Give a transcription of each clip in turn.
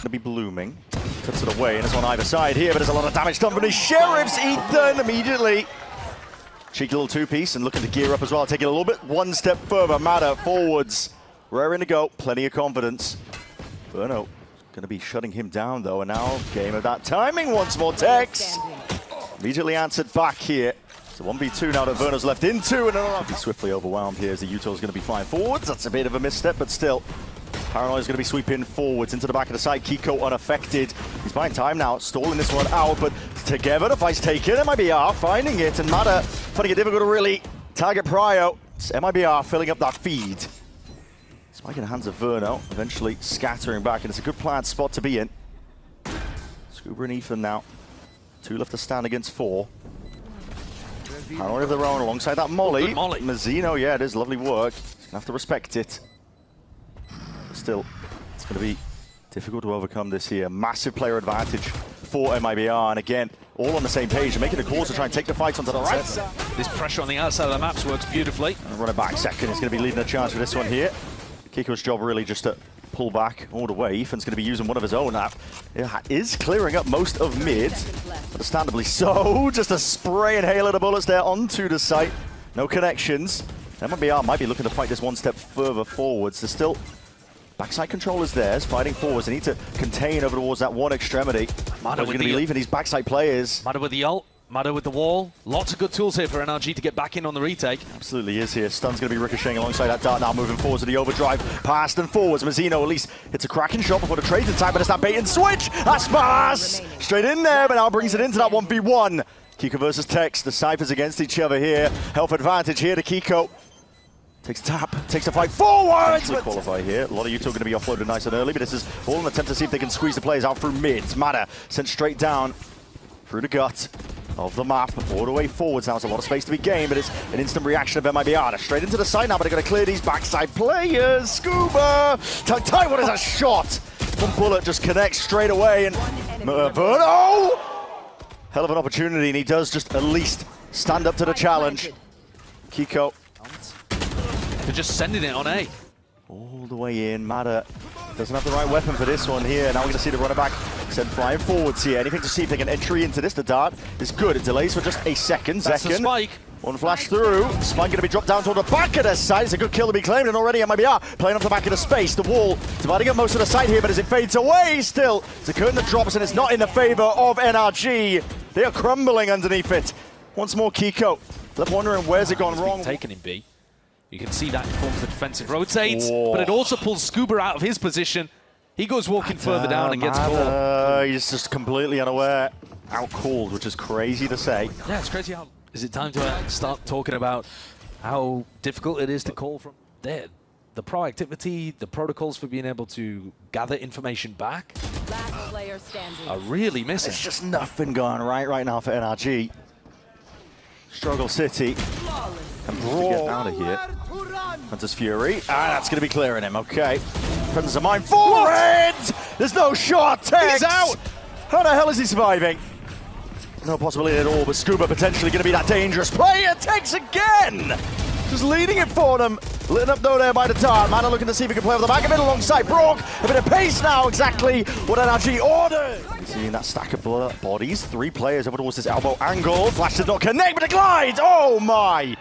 to be blooming. Cuts it away, and it's on either side here, but there's a lot of damage done from the Sheriffs. Ethan immediately. Cheeky little two-piece and looking to gear up as well. Taking a little bit one step further. Mada forwards. Raring to go. Plenty of confidence. Verno going to be shutting him down, though. And now, game of that timing once more. Tex immediately answered back here. So 1v2 now that Verno's left into, and he'll be swiftly overwhelmed here as the Utah's going to be flying forwards. That's a bit of a misstep, but still. Paranoia's going to be sweeping forwards into the back of the side. Keiko unaffected. He's buying time now, stalling this one out, but together the fight's taken. MIBR finding it, and Mada finding it difficult to really target Prio. It's MIBR filling up that feed. Spike in the hands of Verno, eventually scattering back, and it's a good planned spot to be in. Skuba and Ethan now. 2 left to stand against 4. Paranoia of their own alongside that Molly. Mazino, yeah, it is lovely work. He's gonna have to respect it. Still, it's going to be difficult to overcome this here. Massive player advantage for MIBR, and again, all on the same page, and making the calls to try and take the fight onto the right side. This pressure on the outside of the maps works beautifully. And running back second is going to be leading a chance for this one here. Keiko's job really just to pull back all the way. Ethan's going to be using one of his own app. It is clearing up most of mid, understandably so. Just a spray and hail of the bullets there onto the site. No connections. MIBR might be looking to fight this one step further forwards. There's still backside control is theirs, fighting forwards. They need to contain over towards that one extremity. Mada's going to be leaving these backside players. Mada with the ult, Mada with the wall. Lots of good tools here for NRG to get back in on the retake. Absolutely is here. Stun's going to be ricocheting alongside that dart now, moving forwards to the overdrive. Past and forwards. Mazino at least hits a cracking shot before the trade attack, but it's that bait and switch. Aspas straight in there, but now brings it into that 1v1. Keiko versus Tex. The Cyphers against each other here. Health advantage here to Keiko. Takes a tap, takes the fight forwards! Qualify here. A lot of Utah going to be offloaded nice and early, but this is all an attempt to see if they can squeeze the players out through mid. Mada sent straight down through the gut of the map, all the way forwards. Now it's a lot of space to be gained, but it's an instant reaction of MIBR. Straight into the side now, but they're going to clear these backside players. Skuba! Tight, what is a shot? One bullet just connects straight away, and Verno! Hell of an opportunity, and he does just at least stand up to the challenge. Keiko. They're just sending it on A. All the way in. Mada doesn't have the right weapon for this one here. Now we're going to see the runner back send flying forwards here. Anything to see if they can entry into this. The dart is good. It delays for just a second. That's the spike. One flash through. Spike going to be dropped down toward the back of the side. It's a good kill to be claimed, and already MIBR playing off the back of the space. The wall dividing up most of the side here, but as it fades away, still it's a curtain that drops, and it's not in the favor of NRG. They are crumbling underneath it. Once more, Keiko. Left wondering where's it gone wrong. Taken in B. You can see that forms the defensive rotates, but it also pulls Skuba out of his position. He goes walking further down and gets caught. He's just completely unaware. Out-called, which is crazy to say. Yeah, it's crazy how... Is it time to start talking about how difficult it is to call from there? The proactivity, the protocols for being able to gather information back are really missing. There's just nothing going right now for NRG. Struggle City. And to get out of here. Hunter's Fury. That's going to be clearing him. Okay. Presence of mind forward! There's no shot. Tex! He's out! How the hell is he surviving? No possibility at all, but Skuba potentially going to be that dangerous player. Tex again! Just leading it for them. Lit up though there by the dart. Mada looking to see if he can play over the back of it alongside brawk. A bit of pace now, exactly what NRG ordered. Seeing that stack of bodies. 3 players over towards this elbow angle. Flash did not connect, but it glides. Oh my!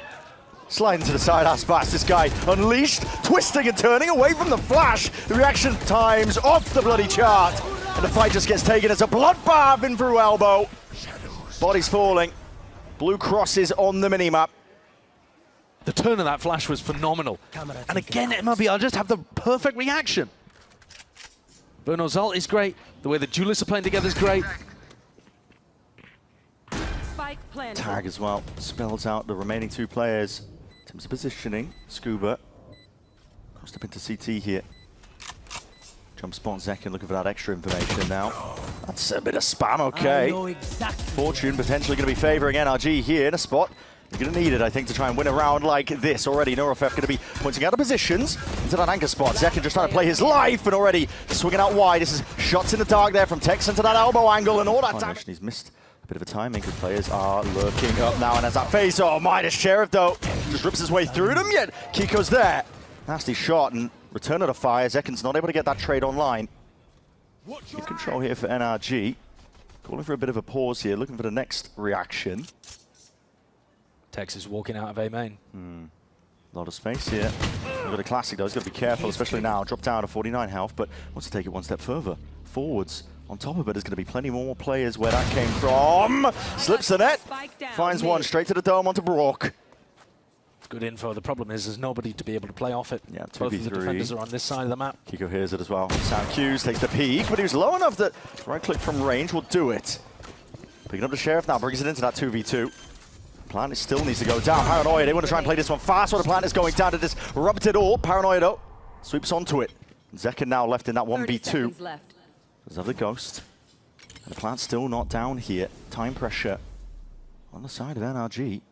Sliding to the side, aspas. This guy unleashed, twisting and turning away from the flash. The reaction times off the bloody chart. And the fight just gets taken as a bloodbath in through elbow. Bodies falling. Blue crosses on the minimap. The turn of that flash was phenomenal. And again, MIBR just have the perfect reaction. Verno's ult is great. The way the duelists are playing together is great. Tag as well spells out the remaining 2 players. In terms of positioning, Skuba crossed up into CT here. Jump spot zekken looking for that extra information now. That's a bit of spam, okay. Fortune potentially going to be favouring NRG here in a spot. They're going to need it, I think, to try and win a round like this already. Norofef going to be pointing out the positions into that anchor spot. Zekken just trying to play his life and already swinging out wide. This is shots in the dark there from Tex into that elbow angle and all that damage. He's missed a bit of a timing. Good players are lurking up now, and as that face, oh my, the Sheriff though just rips his way through them, yet Keiko's there. Nasty shot and return of the fire. Zekken's not able to get that trade online. Good control here for NRG. Calling for a bit of a pause here, looking for the next reaction. Texas walking out of A main. A lot of space here. We've got a classic though, he's got to be careful, especially now. Dropped down to 49 health, but wants to take it one step further. Forwards. On top of it, there's going to be plenty more players where that came from. Slips the net. Finds one straight to the dome onto brawk. Good info. The problem is there's nobody to be able to play off it. Yeah, Both of the 2v3. defenders are on this side of the map. Keiko hears it as well. Sound cues, takes the peek, but he was low enough that right click from range will do it. Picking up the Sheriff now, brings it into that 2v2. Plant still needs to go down. Paranoia, they want to try and play this one fast, while the Plant is going down to disrupt it all. Paranoia though, sweeps onto it. Zekken now left in that 1v2. Does have the Ghost. And the Plant's still not down here. Time pressure on the side of NRG.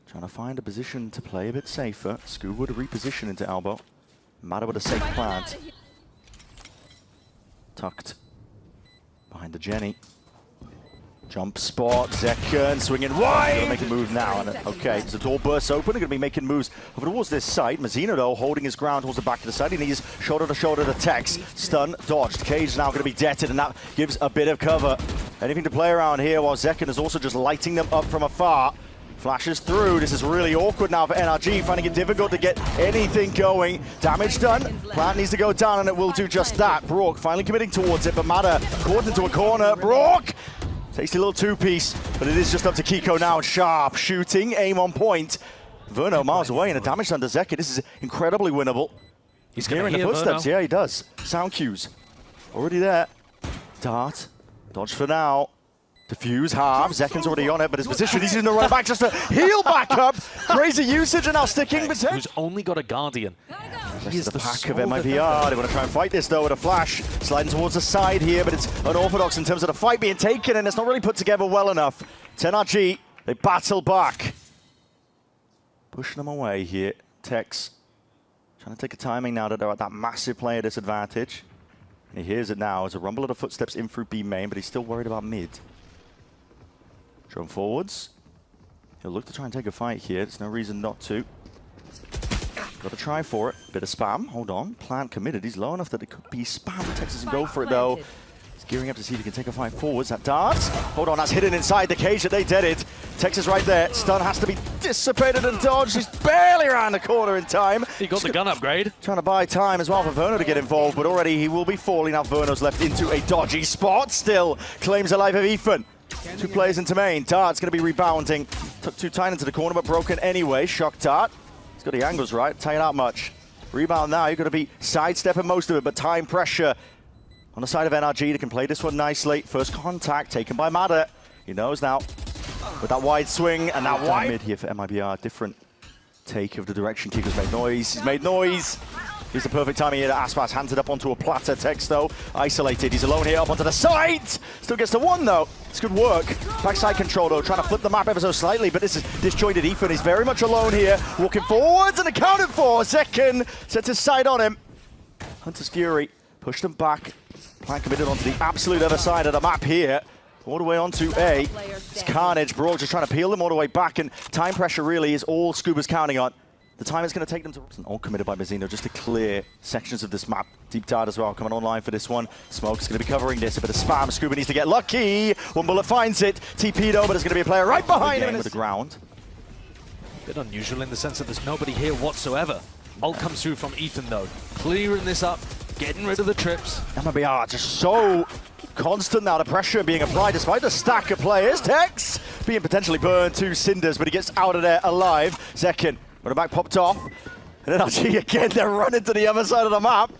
Trying to find a position to play a bit safer. Skuba to reposition into elbow. Mada with a safe plant. Tucked behind the Jenny. Jump spot, Zekken swinging wide. Gonna make a move now. And okay, as the door bursts open, they're gonna be making moves over towards this side. Mazino though, holding his ground towards the back of the side. He needs shoulder to shoulder to Tex. Stun, dodged. Cage now gonna be deaded, and that gives a bit of cover. Anything to play around here, while Zekken is also just lighting them up from afar. Flashes through. This is really awkward now for NRG, finding it difficult to get anything going. Damage done. Plant needs to go down, and it will do just that. brawk finally committing towards it, but Mada caught into a corner. brawk takes a little two-piece, but it is just up to Keiko now. Sharp shooting, aim on point. Verno miles away, and the damage done to Zekken. This is incredibly winnable. He's hearing the footsteps. Verno. Yeah, he does. Sound cues. Already there. Dart. Dodge for now. Diffuse half. Zekken's already on it, but his position, he's in the right back just to heal back up. Crazy usage and now sticking. Who's only got a Guardian. Here's the pack of MIBR. They want to try and fight this though with a flash. Sliding towards the side here, but it's unorthodox in terms of the fight being taken, and it's not really put together well enough. NRG, they battle back. Pushing them away here. Tex trying to take a timing now that they're at that massive player disadvantage. And he hears it now as a rumble of the footsteps in through B main, but he's still worried about mid. Drone forwards. He'll look to try and take a fight here. There's no reason not to. Got to try for it. Bit of spam. Hold on. Plant committed. He's low enough that it could be spam. Texas can go for it though. He's gearing up to see if he can take a fight forwards. That darts. Hold on. That's hidden inside the cage that they did it. Texas right there. Stun has to be dissipated and dodged. He's barely around the corner in time. He got the gun upgrade. Trying to buy time as well for Verno to get involved, but already he will be falling. Now Verno's left into a dodgy spot. Still claims the life of Ethan. Two players into main. Dart's going to be rebounding. Took too tight into the corner, but broken anyway. Shock Dart. He's got the angles right. Tell you that much. Rebound now. You're going to be sidestepping most of it, but time pressure on the side of NRG. They can play this one nicely. First contact taken by Mada. He knows now. With that wide swing and that wide mid here for MIBR. Different take of the direction. Keiko's made noise. He's made noise. Here's the perfect timing here. Aspas hands it up onto a platter. Tex though, isolated. He's alone here up onto the side. Still gets the one though. It's good work. Backside control though, trying to flip the map ever so slightly, but this is disjointed. Ethan is very much alone here. Walking forwards and accounted for. Zekken sets his sight on him. Hunter's Fury pushed him back. Plant committed onto the absolute other side of the map here. All the way onto A. It's Carnage. brawk just trying to peel them all the way back, and time pressure really is all Skuba's counting on. The time it's going to take them to... All committed by Mazino just to clear sections of this map. Deep Dart as well coming online for this one. Smoke's going to be covering this. A bit of spam. Skuba needs to get lucky. One bullet finds it. TP though, but there's going to be a player right behind him with the ground. Bit unusual in the sense that there's nobody here whatsoever. Ult comes through from Ethan though. Clearing this up. Getting rid of the trips. MIBR just so constant now. The pressure being applied despite the stack of players. Tex being potentially burned to cinders, but he gets out of there alive. Zekken. When the back popped off, and then NRG again, they're running to the other side of the map.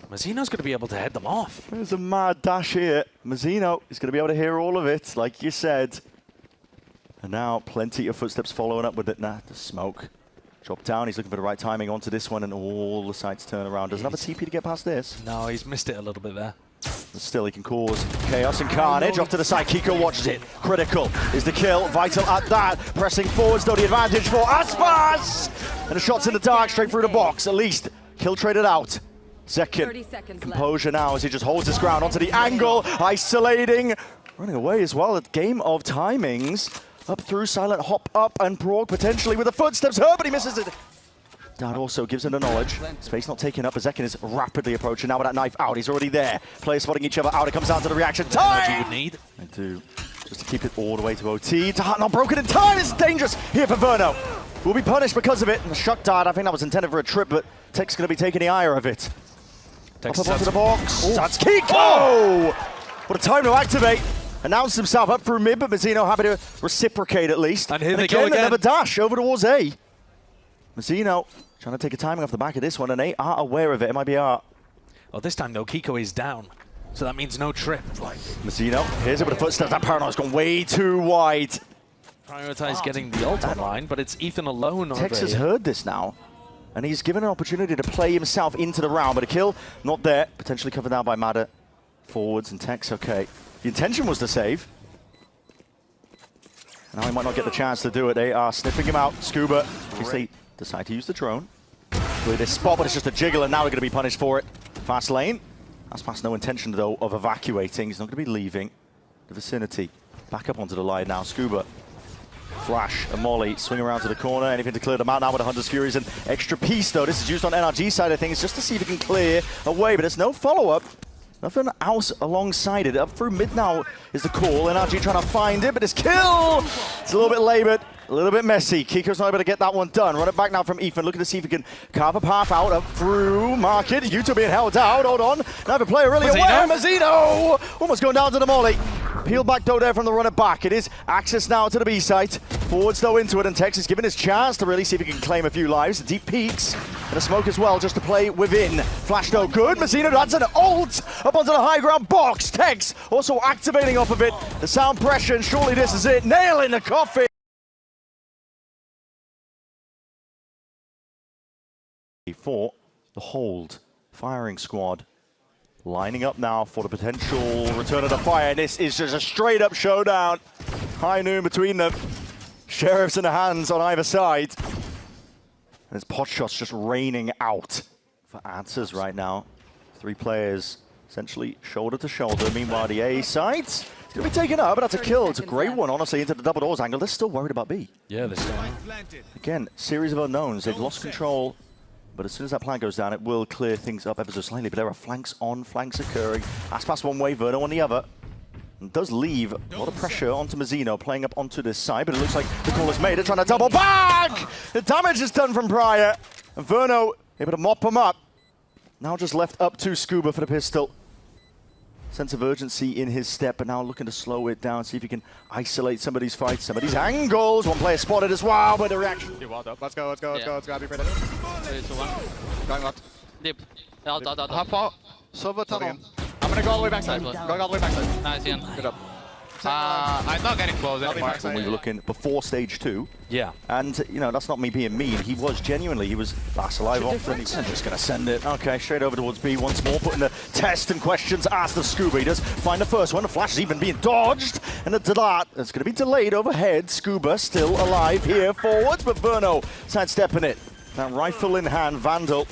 Mazino's going to be able to head them off. There's a mad dash here. Mazino is going to be able to hear all of it, like you said. And now plenty of footsteps following up with it. Nah, the smoke. Drop down, he's looking for the right timing onto this one, and all the sides turn around. Doesn't have a TP to get past this. No, he's missed it a little bit there. But still, he can cause chaos and carnage. Off to the side, Keiko watches it. Critical is the kill. Vital at that. Pressing forwards, though, the advantage for aspas! And the shot's in the dark, straight through the box. At least, kill traded out. Zekken, composure now as he just holds his ground onto the angle. Isolating. Running away as well. A game of timings. Up through, silent hop up, and brawk potentially with the footsteps. But he misses it. Dad also gives him the knowledge. Space not taken up as Zekken is rapidly approaching. Now with that knife out, he's already there. Players spotting each other out. It comes down to the reaction time. You would need. I do. Just to keep it all the way to OT. Dart not broken in time. It's dangerous here for Verno. Will be punished because of it. And the shot dart, I think that was intended for a trip, but Tech's going to be taking the ire of it. Up onto the box. That's keiko! Oh! What a time to activate. Announced himself up through mid, but Mazino happy to reciprocate at least. And here they go again. Another dash over towards A. Mazino trying to take a timing off the back of this one, and A are aware of it. MIBR. Well, this time, though, keiko is down. So that means no trip. Mazino, here's it with the footsteps. That paranoia's gone way too wide. Prioritize getting the ult online, but it's Ethan alone over Tex has here. heard this now, and he's given an opportunity to play himself into the round, but a kill, not there. Potentially covered down by Mada. Forwards and Tex, okay. The intention was to save. Now he might not get the chance to do it. They are sniffing him out. Skuba, in case they decide to use the drone. Clear this spot, but it's just a jiggle, and now they're going to be punished for it. Fast lane. Aspas no intention, though, of evacuating. He's not going to be leaving the vicinity. Back up onto the line now. Skuba. Flash and Molly swing around to the corner. Anything to clear them out now with the Hunter's Furies. An extra piece, though. This is used on NRG side of things just to see if it can clear away, but there's no follow-up. Nothing else alongside it. Up through mid now is the call. NRG trying to find it, but it's kill! It's a little bit labored, a little bit messy. keiko's not able to get that one done. Run it back now from Ethan, looking to see if he can carve a path out up through Market. Yuto being held out, hold on. Now the player really aware. Mazino! Almost going down to the molly. Peel back though there from the runner back. It is access now to the B site. Forwards though into it, and Tex is given his chance to really see if he can claim a few lives. Deep peaks and a smoke as well just to play within. Flash though good. Mazino adds an ult up onto the high ground box. Tex also activating off of it. The sound pressure, and surely this is it. Nail in the coffin. For the hold. Firing squad. Lining up now for the potential return of the fire. This is just a straight up showdown. High noon between them. Sheriffs in the hands on either side. And it's pot shots just raining out for answers right now. Three players essentially shoulder to shoulder. Meanwhile, the A side is going to be taken up, but that's a kill. It's a great one, honestly, into the double doors angle. They're still worried about B. Yeah, they're still. Again, series of unknowns. They've lost control. But as soon as that plan goes down, it will clear things up ever so slightly. But there are flanks on flanks occurring. Aspas one way, Verno on the other. And does leave a lot of pressure onto Mazino, playing up onto this side. But it looks like the call is made. They're trying to double back! The damage is done from prior. And Verno able to mop him up. Now just left up to Skuba for the pistol. Sense of urgency in his step, but now looking to slow it down, see if he can isolate some of these fights, some of these angles. One player spotted as well, but the reaction. Let's go, let's go, be ready. 3, 2, 1. Going out. Deep. Out. Half out. Silver tunnel. I'm gonna go all the way backside. Going all the way backside. Nice, Ian. Good up. I'm not getting close anymore. When we were looking before stage 2. Yeah. And, you know, that's not me being mean. He was genuinely, he was last alive off, and he's just going to send it. Okay, straight over towards B once more, putting the test and questions asked of Skuba. He does find the first one. The flash is even being dodged, and the dart is going to be delayed overhead. Skuba still alive here forwards, but Verno sidestepping it. That rifle in hand, Vandal.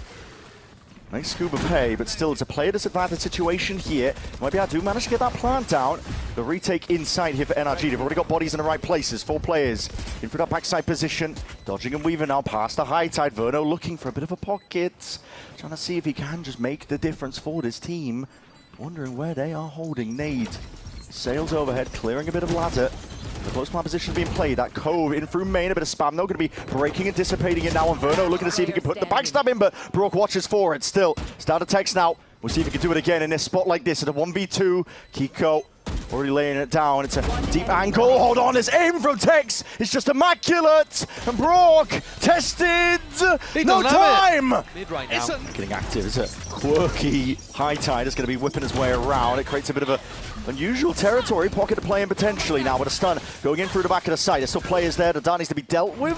Makes Skuba pay, but still it's a player disadvantage situation here. MIBR do manage to get that plant down. The retake inside here for NRG. They've already got bodies in the right places. 4 players in for that backside position. Dodging and weaving now past the high tide. Verno looking for a bit of a pocket. Trying to see if he can just make the difference for this team. Wondering where they are holding. Nade sails overhead, clearing a bit of ladder. The close plan position being played. That cove in through main, a bit of spam though, going to be breaking and dissipating it now on Verno, looking to see if he can put the backstab in, but brawk watches for it still. Start of text now. We'll see if he can do it again in this spot like this at a 1v2. keiko already laying it down. It's a deep angle. Hold on, his aim from Tex is just immaculate. And brawk tested. No time. Mid right now. Getting active. It's a quirky high tide. It's going to be whipping his way around. It creates a bit of a unusual territory. Pocket to play in potentially now with a stun going in through the back of the site. There's still players there. The dart needs to be dealt with.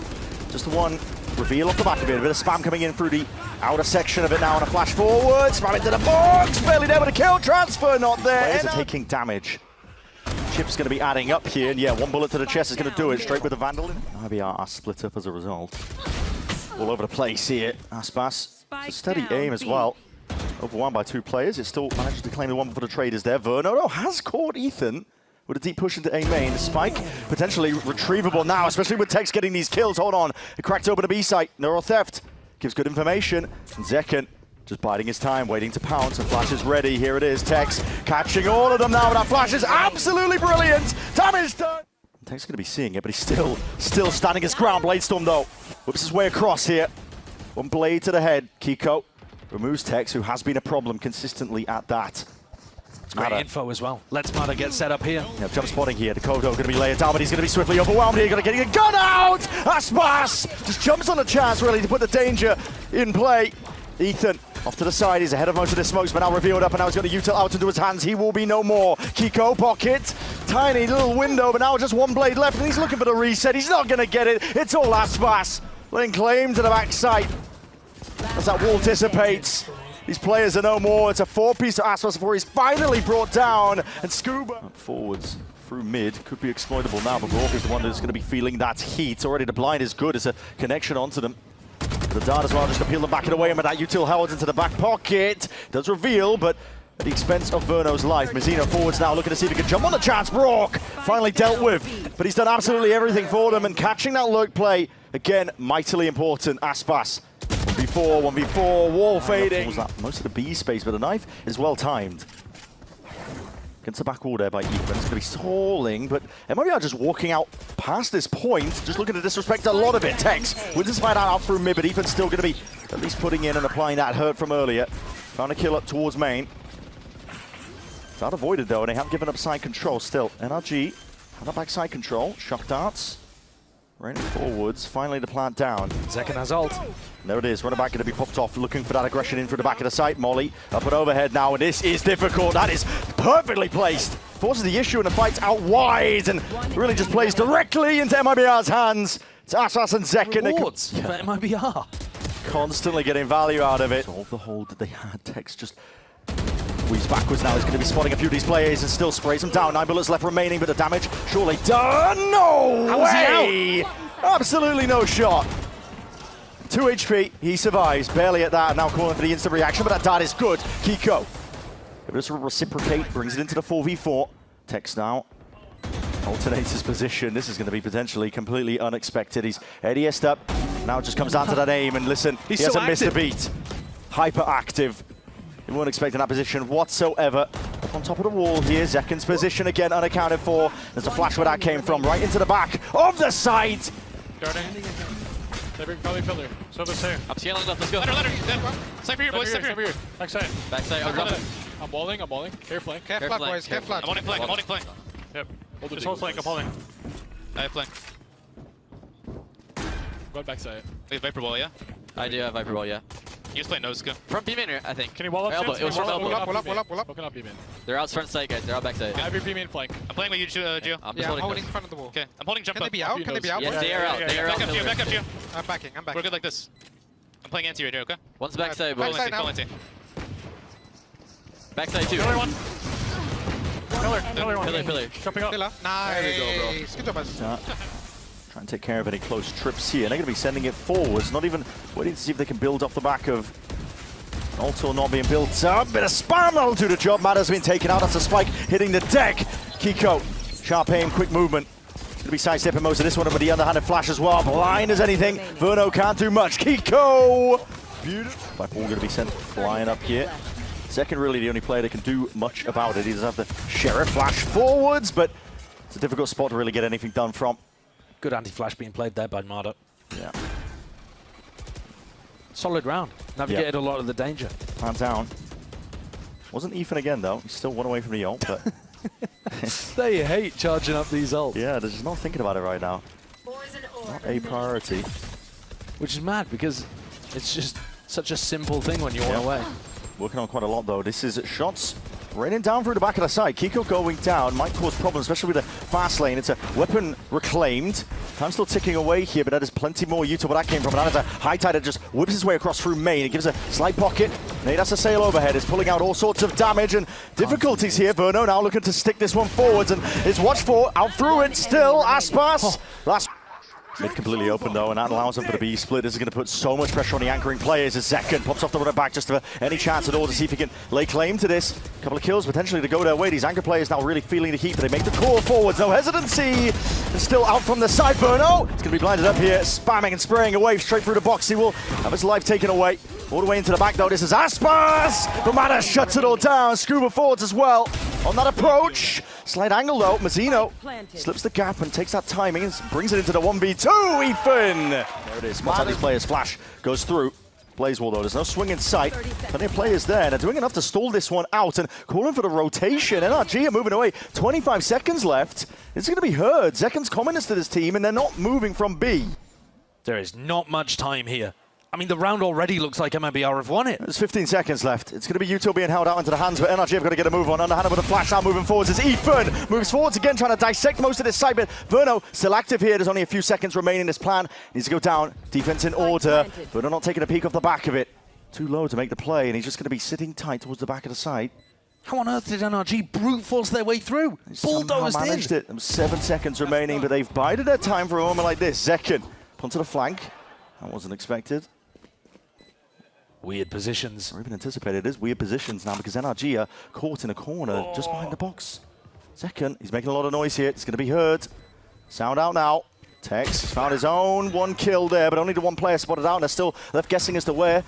Just the one reveal off the back of it. A bit of spam coming in through the outer section of it now, and a flash forward. Spam into the box. Barely there with a kill. Transfer not there. Players are taking damage. Chip's going to be adding up here, and yeah, one bullet to the chest is going to do it, straight with the Vandal. MIBR are split up as a result. All over the place here. Aspas, it's a steady aim as well. Overwhelmed by 2 players, it still manages to claim the one for the traders there. Verno has caught Ethan with a deep push into A main. The spike potentially retrievable now, especially with Tex getting these kills. Hold on, it cracked open the B site. Neural theft. gives good information. And zekken just biding his time, waiting to pounce, and Flash is ready. Here it is, Tex catching all of them now, but that Flash is absolutely brilliant. Damage done. Tex is going to be seeing it, but he's still standing his ground. Bladestorm though, whips his way across here. One blade to the head. Keiko removes Tex, who has been a problem consistently at that. Great info as well. Let's Mada get set up here. Yeah, jump spotting here. Dakoto going to be laid down, but he's going to be swiftly overwhelmed here. Going to get a gun out. Aspas just jumps on the chance really to put the danger in play. Ethan off to the side. He's ahead of most of the smokes, but now revealed up, and now he's got a util out into his hands. He will be no more. Keiko pocket. Tiny little window, but now just one blade left, and he's looking for the reset. He's not going to get it. It's all Aspas. Laying claim to the backside. As that wall dissipates. These players are no more. It's a 4-piece to Aspas before he's finally brought down. And Skuba up forwards through mid could be exploitable now, but brawk is the one that's going to be feeling that heat. Already the blind is good. It's a connection onto them. The dart as well, just to peel them back and away, and with that util held into the back pocket. Does reveal, but at the expense of Verno's life. Mazino forwards now, looking to see if he can jump on the chance. Brawk finally dealt with, but he's done absolutely everything for them, and catching that lurk play, again, mightily important. Aspas. 1v4, wall fading. Most of the B space, but the knife is well timed. Against the back wall there by Ethan. It's going to be stalling, but MIBR just walking out past this point, just looking to disrespect a lot of it. Tex with his fight out through mid, but Ethan's still going to be at least putting in and applying that hurt from earlier. Found a kill up towards main. It's not avoided though, and they have given up side control still. NRG on the back side control. Shock darts. Running forwards, finally the plant down. Zekken has ult. There it is, running back going to be popped off, looking for that aggression in through the back of the site. Molly up and overhead now, and this is difficult. That is perfectly placed. Forces the issue, and the fight's out wide, and really just plays directly into MIBR's hands. It's Aspas and zekken. Rewards for MIBR. Constantly getting value out of it. All the hold that they had, Tex just weaves backwards now. He's going to be spotting a few of these players and still sprays them down. 9 bullets left remaining, but the damage surely done. No way! Absolutely no shot. 2 HP, he survives, barely at that, now calling for the instant reaction, but that dart is good. Keiko, if this will reciprocate, brings it into the 4v4. Tex now alternates his position. This is going to be potentially completely unexpected. He's ADS'd up, now it just comes down to that aim, and listen, he hasn't missed a beat. Hyper-active. They weren't expecting that position whatsoever. Up on top of the wall here, Zekken's position again unaccounted for. There's a flash where that came from, right into the back of the site. Guarding. Probably pillar. Sova's here. I'm scaling left, let's go. Ladder. Side for here, boys, side for here. Backside. Backside, I'll drop it. I'm walling. Care flank. Care flank, boys, care flank. I'm on flank. Yep. Just hold flank, I'm holding. I have flank. Go backside. Wait, Viper Ball, yeah? I do have Viper Ball, yeah. You just play nose scoop. From B-main, I think. Can you wall up? Elbow. It was from elbow. Walking up B-main. They're out front side, guys. They're out backside. I have your B-main flank. I'm playing with you, Gio. I'm holding in front of the wall. Okay, I'm holding jump up. Can they be out? Yes, they are out. They are out. Back up, Gio. I'm backing. We're good like this. I'm playing anti right here, okay? One's backside, boys. Backside two. Pillar one. Pillar one. Pillar. Jumping up. Pillar. Nice. Good job, guys. Trying to take care of any close trips here. They're going to be sending it forwards, not even waiting to see if they can build off the back of Ultor not being built up. Bit of spam, that'll do the job. Mada's been taken out. That's a spike hitting the deck. Keiko, sharp aim, quick movement. Going to be sidestepping most of this one, but the underhanded flash as well. Blind as anything. Verno can't do much. Keiko! Beautiful. Black ball going to be sent flying up here. Zekken really the only player that can do much about it. He doesn't have the Sheriff flash forwards, but it's a difficult spot to really get anything done from. Good anti-flash being played there by Mada. Yeah. Solid round. Navigated a lot of the danger. Plant down. Wasn't Ethan again, though. He's still one away from the ult, but... They hate charging up these ults. Yeah, they're just not thinking about it right now. Not a priority. Which is mad, because it's just such a simple thing when you're one away. Working on quite a lot, though. This is shots raining down through the back of the side. Keiko going down might cause problems, especially with the fast lane. It's a weapon reclaimed. Time still ticking away here, but that is plenty more util where that came from. And that is a high tide that just whips his way across through main. It gives a slight pocket. Nate has to sail overhead. It's pulling out all sorts of damage and difficulties here. Verno now looking to stick this one forwards, and it's watched for out through it still. Aspas. Last Mid completely open though, and that allows them for the B split. This is going to put so much pressure on the anchoring players as Zekken pops off the runner back just for any chance at all to see if he can lay claim to this. A couple of kills potentially to go their way. These anchor players now really feeling the heat, but they make the call forwards. No hesitancy. They're still out from the side. Verno is going to be blinded up here, spamming and spraying away straight through the box. He will have his life taken away. All the way into the back though. This is aspas. The Mada shuts it all down. Skuba forwards as well on that approach. Slight angle though. Mazino slips the gap and takes that timing and brings it into the 1v2. Ethan. There it is. Spots out these players. Flash goes through. Blaze wall though. There's no swing in sight. Plenty of players there. They're doing enough to stall this one out and calling for the rotation. NRG are moving away. 25 seconds left. It's going to be heard. Zekken's coming to this team and they're not moving from B. There is not much time here. I mean, the round already looks like MIBR have won it. There's 15 seconds left. It's going to be Uto being held out into the hands, but NRG have got to get a move on. Underhanded with a flash now moving forwards as Ethan moves forwards again, trying to dissect most of this side, but Verno still active here. There's only a few seconds remaining in this plan. Needs to go down. Defense in order. Verno not taking a peek off the back of it. Too low to make the play, and he's just going to be sitting tight towards the back of the side. How on earth did NRG brute force their way through? Bulldozed managed in. it. There 7 seconds remaining, but they've bided their time for a moment like this. Zekken, punt to the flank. That wasn't expected. Weird positions. Or even anticipated. It is weird positions now because NRG are caught in a corner just behind the box. Zekken, he's making a lot of noise here. It's going to be heard. Sound out now. Tex found his own 1 kill there, but only the 1 player spotted out, and they're still left guessing as to where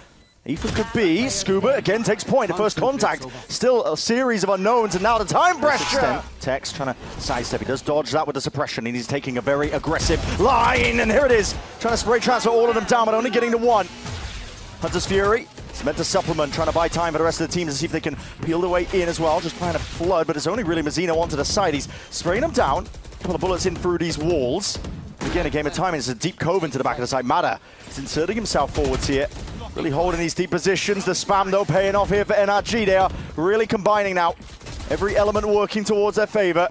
Ethan could be. Skuba again takes point. The first contact. Still a series of unknowns, and now the time pressure. Tex trying to sidestep. He does dodge that with the suppression, and he's taking a very aggressive line. And here it is. Trying to spray transfer all of them down, but only getting the 1. Hunter's Fury. It's meant to supplement, trying to buy time for the rest of the team to see if they can peel their way in as well. Just trying to flood, but it's only really Mazino onto the side. He's spraying them down. A couple of bullets in through these walls. Again, a game of timing. It's a deep cove into the back of the side. Mada is inserting himself forwards here. Really holding these deep positions. The spam, though, paying off here for NRG. They are really combining now. Every element working towards their favor.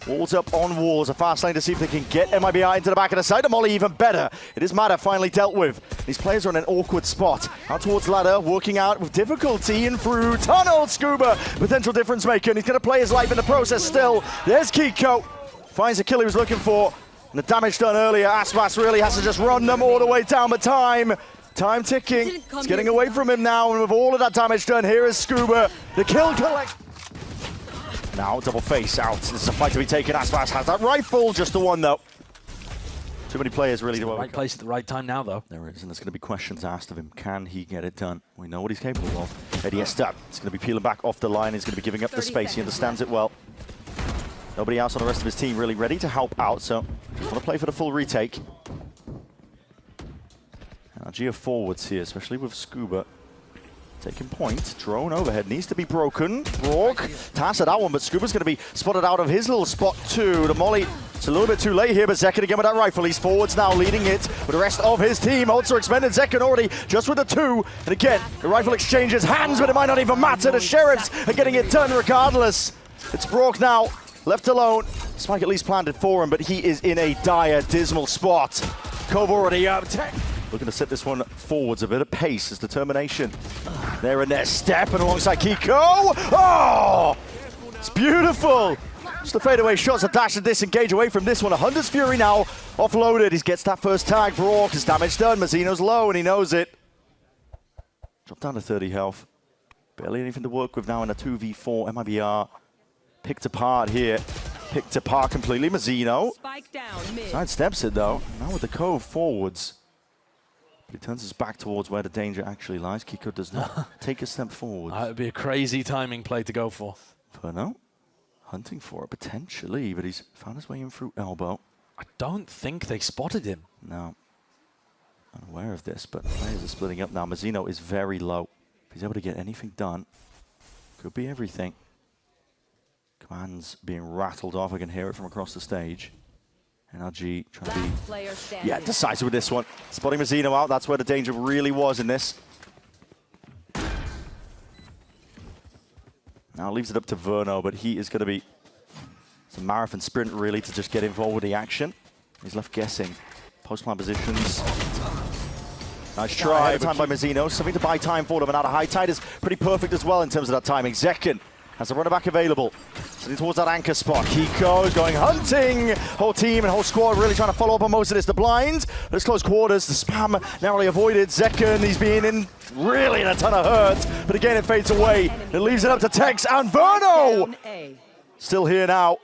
Walls up on walls. A fast lane to see if they can get MIBR into the back of the side. The molly even better. It is Mada finally dealt with. These players are in an awkward spot. Out towards ladder, working out with difficulty and through tunnel. Skuba, potential difference maker. And he's going to play his life in the process still. There's Keiko. Finds the kill he was looking for. And the damage done earlier. Aspas really has to just run them all the way down. But time ticking. It's getting away from him now. And with all of that damage done, here is Skuba. The kill collect. Now, double face out. This is a fight to be taken. Aspas has that rifle, just the 1 though. Too many players really to overcome. Right place at the right time now, though. There is, and there's going to be questions asked of him. Can he get it done? We know what he's capable of. Eddie Estep is going to be peeling back off the line. He's going to be giving up the space. He understands it well. Nobody else on the rest of his team really ready to help out, so want to play for the full retake. NRG forwards here, especially with Skuba. Taking point, drone overhead needs to be broken. Brawk, task at that one, but Skuba's going to be spotted out of his little spot too. The molly, it's a little bit too late here, but Zekken again with that rifle. He's forwards now, leading it with the rest of his team. Also expended Zekken already, just with the 2. And again, the rifle exchanges hands, but it might not even matter. The Sheriffs are getting it done regardless. It's Brawk now, left alone. Spike at least planted for him, but he is in a dire, dismal spot. Cove already up. Looking to set this one forwards, a bit of pace, his determination. There and there, step, and alongside Keiko. Oh! It's beautiful! Just the fadeaway shots, a dash and disengage away from this one. A Hunter's Fury now offloaded. He gets that first tag. Brawk, his damage done. Mazino's low, and he knows it. Dropped down to 30 health. Barely anything to work with now in a 2v4. MIBR picked apart here. Picked apart completely. Mazino sidesteps it, though. Now with the cove forwards. But he turns his back towards where the danger actually lies. Keiko does not take a step forward. That would be a crazy timing play to go for. Verno hunting for it potentially, but he's found his way in through elbow. I don't think they spotted him. No. Unaware of this, but players are splitting up now. Mazino is very low. If he's able to get anything done, could be everything. Commands being rattled off. I can hear it from across the stage. NRG trying to be decisive with this one. Spotting Mazino out, that's where the danger really was in this. Now leaves it up to Verno, but he is going to be it's a marathon sprint really to just get involved with the action. He's left guessing. Post-plan positions. Nice try, time by Mazino. Something to buy time for them, and out of high tide is pretty perfect as well in terms of that timing. Zekken has a runner back available. Sitting towards that anchor spot. Keiko is going hunting. Whole team and whole squad really trying to follow up on most of this. The blind, this close quarters, the spam narrowly avoided. Zekken, he's being in really in a ton of hurt. But again, it fades away. It leaves it up to Tex and Verno. Still here now.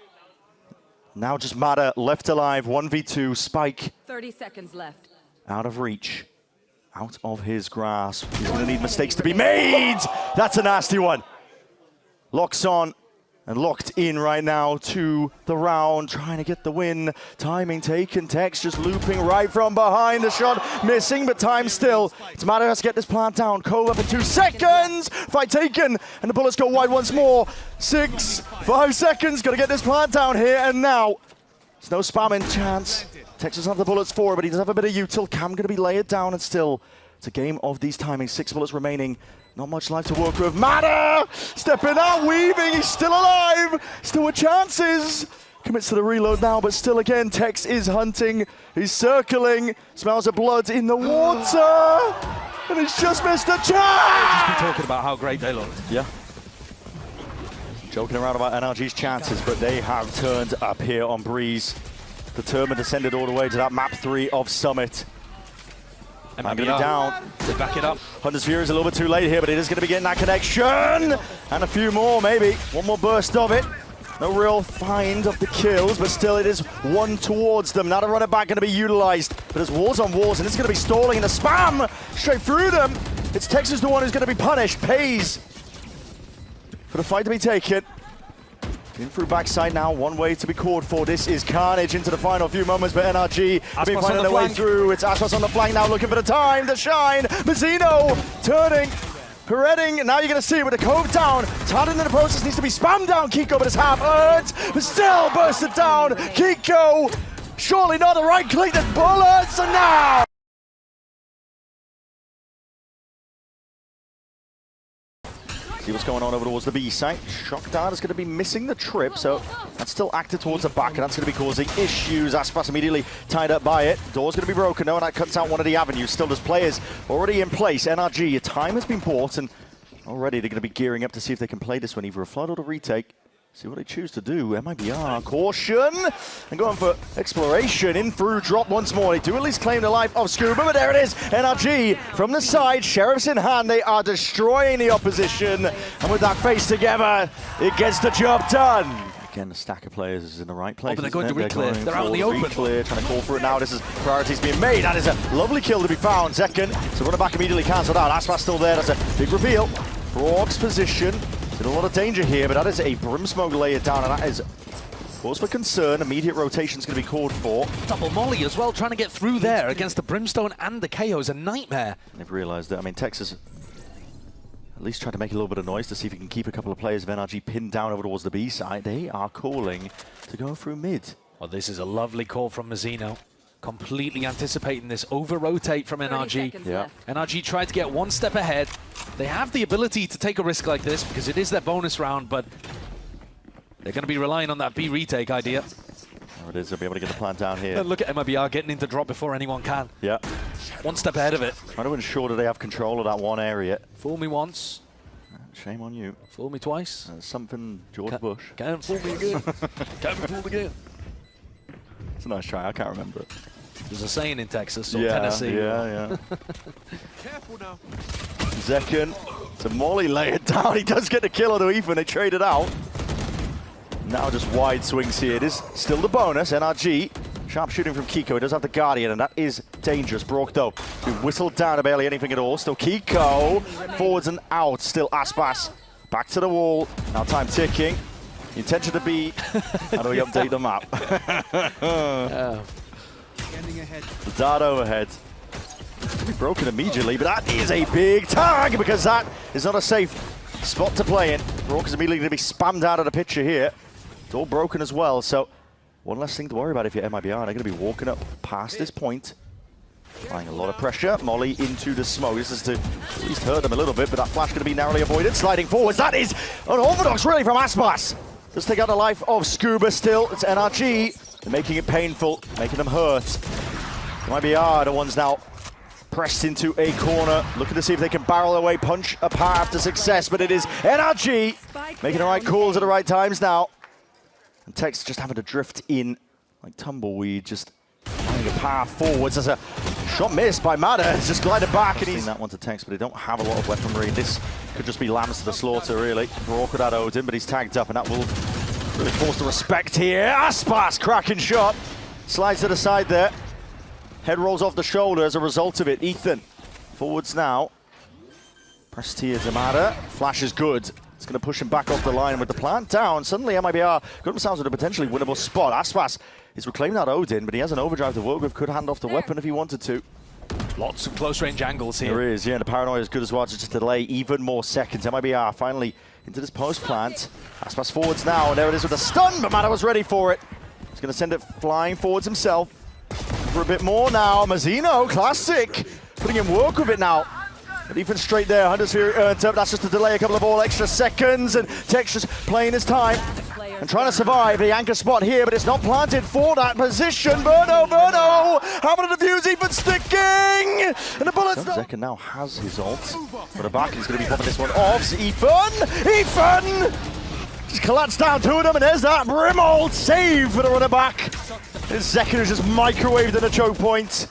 Now just Mada left alive. 1v2. Spike. 30 seconds left. Out of reach. Out of his grasp. He's going to need mistakes to be made. That's a nasty one. Locks on and locked in right now to the round, trying to get the win. Timing taken, Tex just looping right from behind. The shot missing, but time still. It's Mada has to get this plant down. Cove up in 2 seconds. Fight taken, and the bullets go wide once more. 5 seconds. Got to get this plant down here and now. There's no spamming chance. Tex doesn't have the bullets for it, but he does have a bit of util. Cam going to be layered down, and still, it's a game of these timings. 6 bullets remaining. Not much life to work with. Mada stepping out, weaving. He's still alive. Still with chances. Commits to the reload now, but still again, Tex is hunting. He's circling. Smells of blood in the water. And he's just missed a chance. Just been talking about how great they looked. Yeah. Joking around about NRG's chances, but they have turned up here on Breeze. Determined descended all the way to that map 3 of Summit. MIBR down. They back it up. Hunter's Fury is a little bit too late here, but it is going to be getting that connection. And a few more, maybe. One more burst of it. No real find of the kills, but still it is one towards them. Now the runner back going to be utilized. But there's walls on walls, and it's going to be stalling in the spam straight through them. It's Texas the one who's going to be punished. Pays for the fight to be taken. In through backside now, one way to be called for. This is carnage into the final few moments, but NRG have been finding their way through. It's aspas on the flank now, looking for the time, the shine. Mazino turning, Heading. Now you're going to see it with the cove down. Tardan in the process needs to be spammed down. Keiko, but it's half earned, but still bursted down. Keiko, surely not the right click. The bullets, and now. See what's going on over towards the B site. Shock Dart is going to be missing the trip, so that's still active towards the back, and that's going to be causing issues. Aspas immediately tied up by it. Door's going to be broken, though, and that cuts out one of the avenues. Still, there's players already in place. NRG, your time has been bought, and already they're going to be gearing up to see if they can play this one, either a flood or a retake. See what they choose to do. MIBR, caution, and going for exploration. In through, drop once more. They do at least claim the life of Skuba, but there it is. NRG from the side, sheriffs in hand. They are destroying the opposition, and with that face together, it gets the job done. Again, the stack of players is in the right place. Oh, but they're going to reclear. They're out in the open. Reclear, trying to call for it now. This is priorities being made. That is a lovely kill to be found. Zekken, so running back immediately cancelled out. Aspas still there. That's a big reveal. Brawk's position. In a lot of danger here, but that is a Brimsmoke layered down, and that is cause for concern. Immediate rotation is going to be called for. Double molly as well, trying to get through there against the Brimstone and the KO is a nightmare. They've realized that. I mean, Texas at least tried to make a little bit of noise to see if he can keep a couple of players of NRG pinned down over towards the B side. They are calling to go through mid. Well, this is a lovely call from Mazino. Completely anticipating this over-rotate from NRG. Yeah. NRG tried to get one step ahead. They have the ability to take a risk like this because it is their bonus round, but they're going to be relying on that B retake idea. There it is. They'll be able to get the plant down here. And look at MIBR getting into drop before anyone can. Yeah. One step ahead of it. Trying to ensure that they have control of that one area. Fool me once. Shame on you. Fool me twice. Something George Bush. Can't fool me again. Can't be fooled again. It's a nice try. I can't remember it. There's a saying in Texas or Tennessee. Yeah. Careful now. Zekken to molly layered down. He does get the kill on the Ethan. They trade it out. Now just wide swings here. It is still the bonus. NRG. Sharp shooting from Keiko. He does have the Guardian, and that is dangerous. Brawk, though, be whistled down to barely anything at all. Still Keiko. Forwards and out. Still Aspas. Back to the wall. Now time ticking. The intention to be... How do we update the map? The dart overhead. It's going to be broken immediately, but that is a big tag because that is not a safe spot to play in. Brawk is immediately going to be spammed out of the picture here. It's all broken as well, so one less thing to worry about if you're MIBR. They're going to be walking up past this point. Applying a lot of pressure. Molly into the smoke. This is to at least hurt them a little bit, but that flash going to be narrowly avoided. Sliding forwards. That is unorthodox, really, from Aspas. Let's take out the life of Skuba still. It's NRG. They're making it painful, making them hurt. MIBR, the ones now pressed into a corner, looking to see if they can barrel away, punch a path to success, but it is NRG Making the right calls at the right times now. And Tex just having to drift in like tumbleweed, just finding a path forwards. There's a shot missed by mada. He's just glided back, and he's that one to Tex, but they don't have a lot of weaponry. This could just be lambs to the slaughter, really. Brawk without Odin, but he's tagged up, and that will really force the respect here. Aspas, cracking shot. Slides to the side there. Head rolls off the shoulder as a result of it. Ethan forwards now. Pressed here to mada. Flash is good. It's going to push him back off the line with the plant down. Suddenly MIBR got themselves in a potentially winnable spot. Aspas is reclaiming that Odin, but he has an overdrive to work with. Could hand off the weapon if he wanted to. Lots of close range angles here. There is, yeah, and the paranoia is good as well to just delay even more seconds. MIBR finally into this post plant. Aspas forwards now, and there it is with a stun, but mada was ready for it. He's going to send it flying forwards himself. For a bit more now. Mazino, classic. Putting in work with it now. But even straight there, Hunter's Fury earned up. That's just to delay a couple of all extra seconds, and Tex just playing his time and trying to survive the anchor spot here, but it's not planted for that position. Verno, having a defuse, even sticking, and the bullet's not. Zekken now has his ult. For the back, he's going to be popping this one off. Ethan! Just collapsed down two of them, and there's that Brim ult save for the runner back. Zekken is just microwaved in a choke point.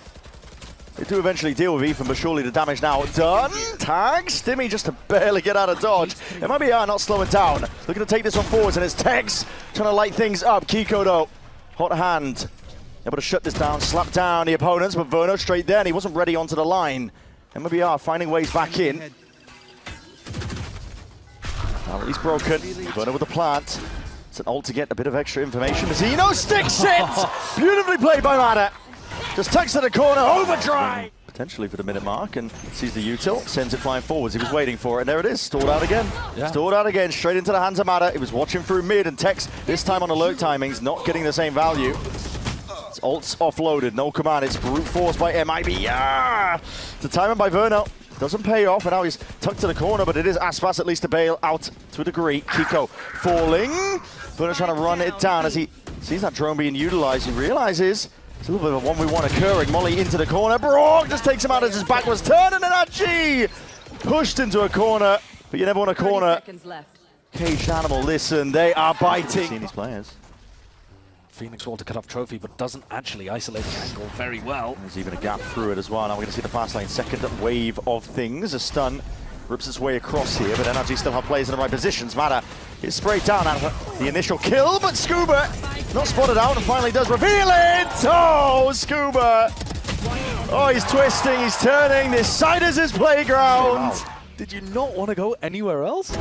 They do eventually deal with Ethan, but surely the damage now done. Tag, Stimmy just to barely get out of dodge. It might be not slowing down. Looking to take this one forwards, and it's Tex trying to light things up. Keiko though, hot hand. Able to shut this down, slap down the opponents, but Verno straight there, and he wasn't ready onto the line. MIBR finding ways back in. Now he's broken. Verno with the plant. It's an ult to get a bit of extra information. Mazino sticks it! Beautifully played by mada. Just tucks to the corner, overdrive! Potentially for the minute mark, and sees the util, sends it flying forwards. He was waiting for it, and there it is, stalled out again. Yeah. Stalled out again, straight into the hands of mada. He was watching through mid, and Tex, this time on alert timings, not getting the same value. It's ult's offloaded, no command, it's brute force by MIBR. The timing by Verno doesn't pay off, and now he's tucked to the corner, but it is Aspas at least to bail out to a degree. Keiko falling. Verno trying to run it down as he sees that drone being utilized. He realizes it's a little bit of a 1v1 occurring. Molly into the corner. Brawk just takes him out as his back was turned, and NRG pushed into a corner. But you never want a corner. Caged animal, listen, they are biting. Seeing these players. Phoenix wants to cut off trophy, but doesn't actually isolate the angle very well. There's even a gap through it as well. Now we're going to see the fast lane second wave of things. A stun rips its way across here, but NRG still have players in the right positions. mada is sprayed down after the initial kill, but Skuba not spotted out and finally does reveal it! Oh, Skuba! Oh, he's twisting, he's turning. This side is his playground. Wow. Did you not want to go anywhere else?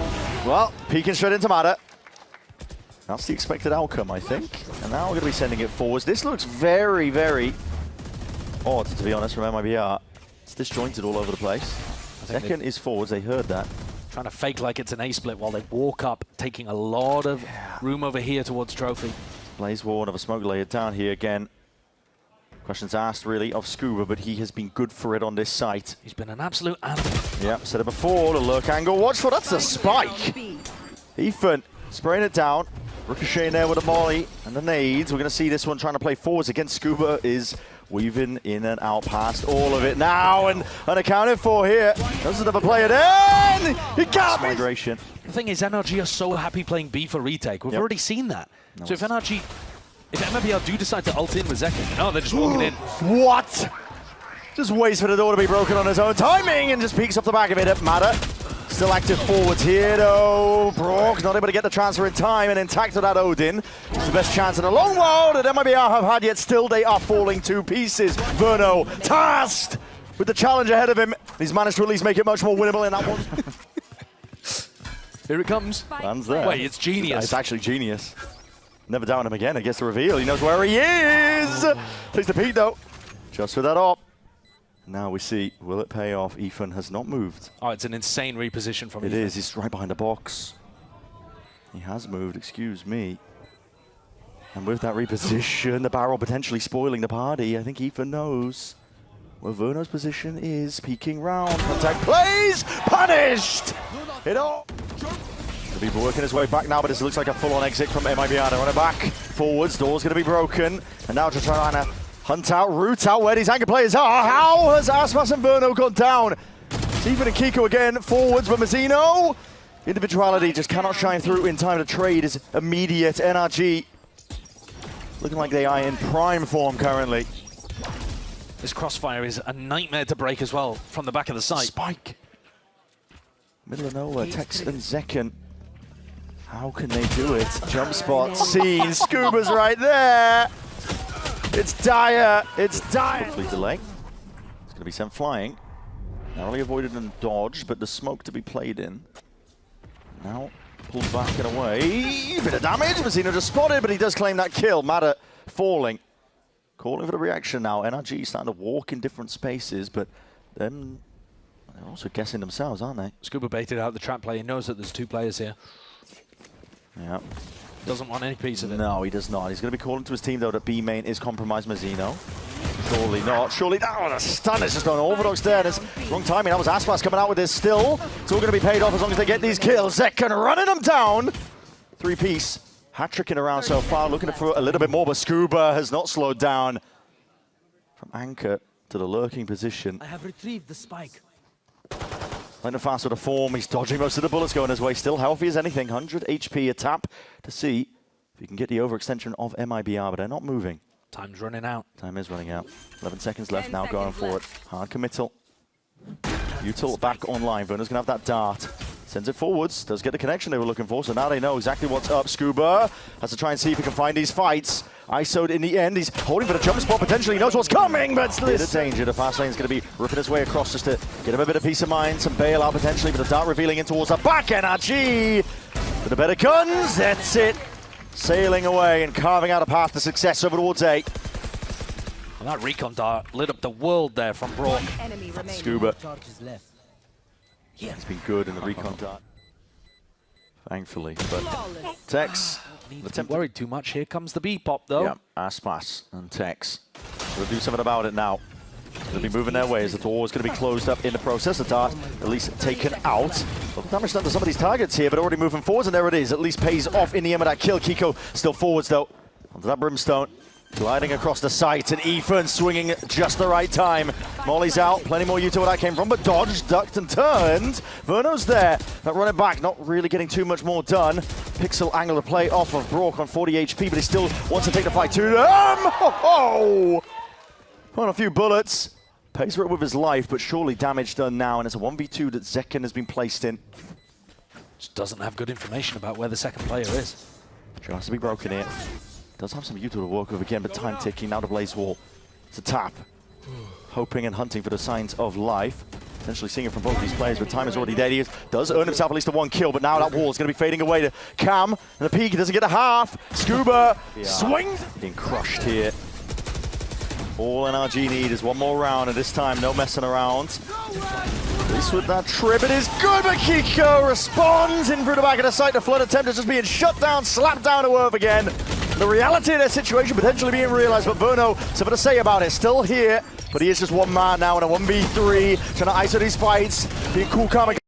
Well, peeking straight into mada. That's the expected outcome, I think. And now we're going to be sending it forwards. This looks very, very odd, to be honest, from MIBR. It's disjointed all over the place. Second is forwards, they heard that. Trying to fake like it's an A-split while they walk up, taking a lot of room over here towards trophy. Blaze War of a smoke layer down here again. Questions asked, really, of Skuba, but he has been good for it on this site. He's been an absolute animal. Yeah, said it before, the lurk angle. Watch for that's the spike. Ethan spraying it down. Ricocheting there with a molly and the nades. We're going to see this one trying to play forwards against Skuba is weaving in and out past all of it now, and unaccounted for here. Doesn't have a player in. He got migration. The thing is, NRG are so happy playing B for retake. We've already seen that. No, so if MIBR do decide to ult in with Zekken, no, they're just walking in. What? Just waits for the door to be broken on his own timing and just peeks off the back of it. mada still active forwards here though. Brawk not able to get the transfer in time, and intact with that Odin. It's the best chance in a long while that MIBR have had, yet still they are falling to pieces. Verno tasked with the challenge ahead of him. He's managed to at least make it much more winnable in that one. Here it comes. Lands there. Wait, it's genius. It's actually genius. Never down him again. It gets the reveal. He knows where he is. Takes the peek though. Just for that up. Now we see, will it pay off? Ethan has not moved. Oh, it's an insane reposition from Ethan. It is, he's right behind the box. He has moved, excuse me. And with that reposition, the barrel potentially spoiling the party. I think Ethan knows where Verno's position is. Peeking round, contact plays, punished! It all. He'll be working his way back now, but this looks like a full-on exit from MIBR. They're on it back, forwards, door's gonna be broken. And now just trying to hunt out, root out where these anchor players are. How has Aspas and Verno gone down? Stephen and Keiko again, forwards, but Mazino Individuality just cannot shine through in time. To trade is immediate. NRG looking like they are in prime form currently. This crossfire is a nightmare to break as well from the back of the site. Spike. Middle of nowhere, Tex and Zekken. How can they do it? Jump spot seen. Skuba's right there. It's dire. It's dire. Hopefully delay. It's going to be sent flying. Narrowly avoided and dodged, but the smoke to be played in. Now pulled back and away. Bit of damage. Mazino just spotted, but he does claim that kill. Mada falling. Calling for the reaction now. NRG starting to walk in different spaces, but then they're also guessing themselves, aren't they? Skuba baited out the trap play. He knows that there's two players here. Yeah. Doesn't want any piece of it. No, he does not. He's going to be calling to his team, though, that B main is compromised Mazino. Surely not. Surely. Oh, the stun is just going Overdogs there. It's wrong timing. That was Aspas coming out with this still. It's all going to be paid off as long as they get these kills. Zekken running them down. Three-piece. Hat-tricking around so far, looking for a little bit more, but Skuba has not slowed down. From anchor to the lurking position. I have retrieved the spike. Lightning fast with a form. He's dodging most of the bullets going his way. Still healthy as anything. 100 HP, a tap to see if he can get the overextension of MIBR, but they're not moving. Time's running out. Time is running out. 11 seconds left, now going for it. Hard committal. Util back online. Verno's going to have that dart. Sends it forwards. Does get the connection they were looking for, so now they know exactly what's up. Skuba has to try and see if he can find these fights. ISO'd in the end. He's holding for the jump spot potentially. He knows what's coming, but still a danger. The fast lane's going to be ripping his way across just to get him a bit of peace of mind. Some bailout potentially, but the dart revealing in towards the back. NRG with the better guns. That's it. Sailing away and carving out a path to success over towards A. And that recon dart lit up the world there from brawk. Skuba. Charges left. He's been good in the recon dart. Thankfully, but Tex. Need to be worried too much. Here comes the B-pop, though. Yeah, Aspas and Tex. We'll do something about it now. They'll be moving their ways. The door is going to be closed up in the process. The dart at least taken out. Well, damage done to some of these targets here, but already moving forwards, and there it is. At least pays off in the end of that kill. Keiko still forwards, though. Onto that brimstone. Gliding across the site, and Ethan swinging at just the right time. Molly's out, plenty more Utah where that came from, but dodged, ducked, and turned. Verno's there, not running back, not really getting too much more done. Pixel angle to play off of brawk on 40 HP, but he still wants to take the fight to them. Oh! On a few bullets. Pays for it with his life, but surely damage done now, and it's a 1v2 that Zekken has been placed in. Just doesn't have good information about where the second player is. Tries to be broken here. Does have some Utah to work with again, but time ticking. Now the Blaze Wall. It's a tap. Hoping and hunting for the signs of life. Potentially seeing it from both of these players, but time is already dead. He does earn himself at least a one kill, but now that wall is going to be fading away to Cam. And the peak doesn't get a half. Skuba swings. Being crushed here. All NRG need is one more round, and this time no messing around. At least with that trip, it is good, but Keiko responds in through the back of the site. The flood attempt is just being shut down, slapped down to earth again. The reality of their situation potentially being realized, but Verno, something to say about it, still here, but he is just one man now in a 1v3, trying to ISO these fights, being cool, calm, and